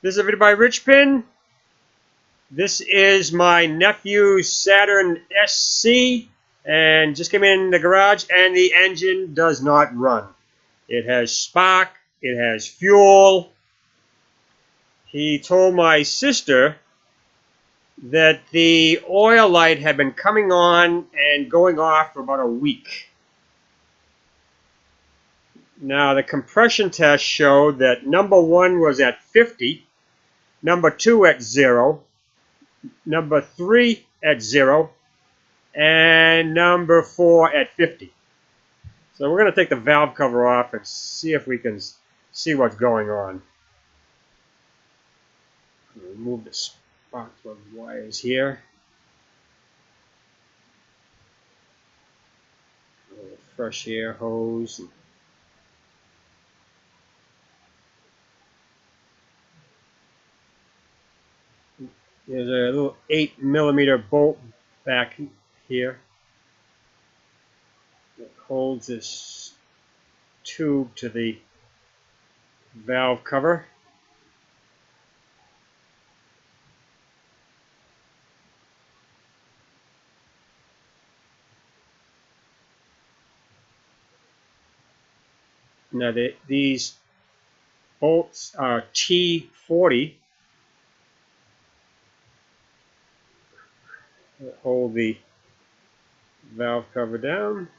This is a video by Richpin. This is my nephew's Saturn SC, and just came in the garage, and the engine does not run. It has spark, it has fuel. He told my sister that the oil light had been coming on and going off for about a week. Now the compression test showed that number 1 was at 50, number 2 at 0, number 3 at 0, and number 4 at 50. So we're going to take the valve cover off and see if we can see what's going on. Remove the spark plug wires here. A little fresh air hose. There's a little 8mm bolt back here that holds this tube to the valve cover. Now these bolts are T40. Hold the valve cover down.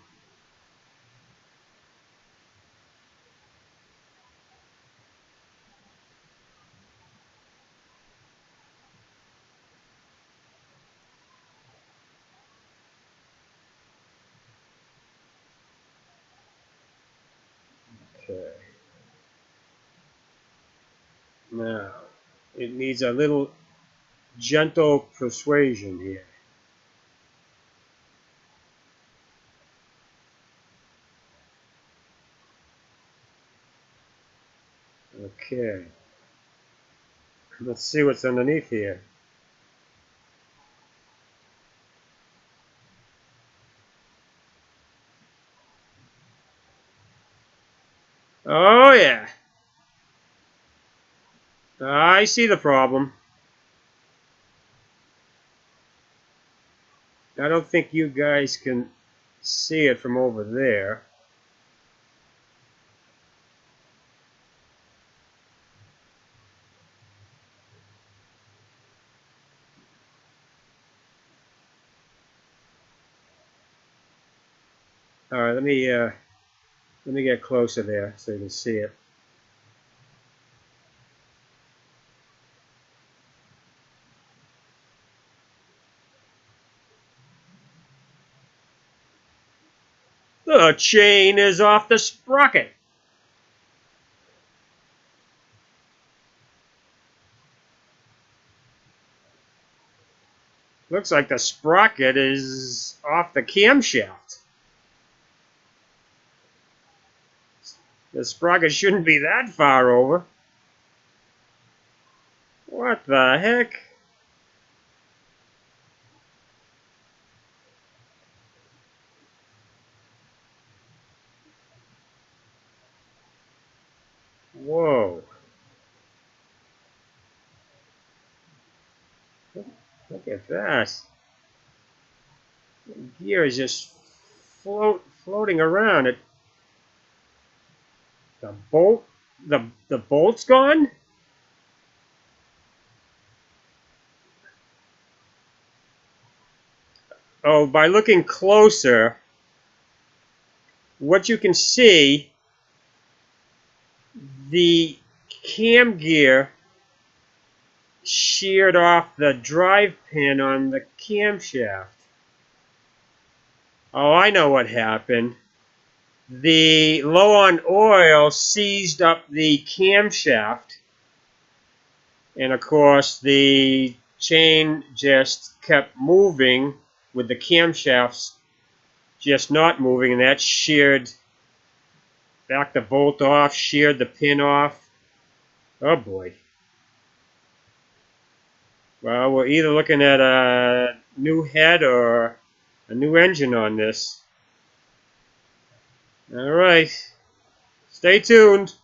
Okay. Now, it needs a little gentle persuasion here. Okay. Let's see what's underneath here. Oh yeah. I see the problem. I don't think you guys can see it from over there. All right, let me get closer there so you can see it. The chain is off the sprocket. Looks like the sprocket is off the camshaft. The sprocket shouldn't be that far over. What the heck? Whoa. Look at that. The gear is just floating around. The bolt's gone? Oh, by looking closer, what you can see, the cam gear sheared off the drive pin on the camshaft. Oh, I know what happened. The low on oil seized up the camshaft, and of course the chain just kept moving with the camshafts just not moving, and that sheared back the bolt off, sheared the pin off. Oh boy. Well, we're either looking at a new head or a new engine on this. All right. Stay tuned.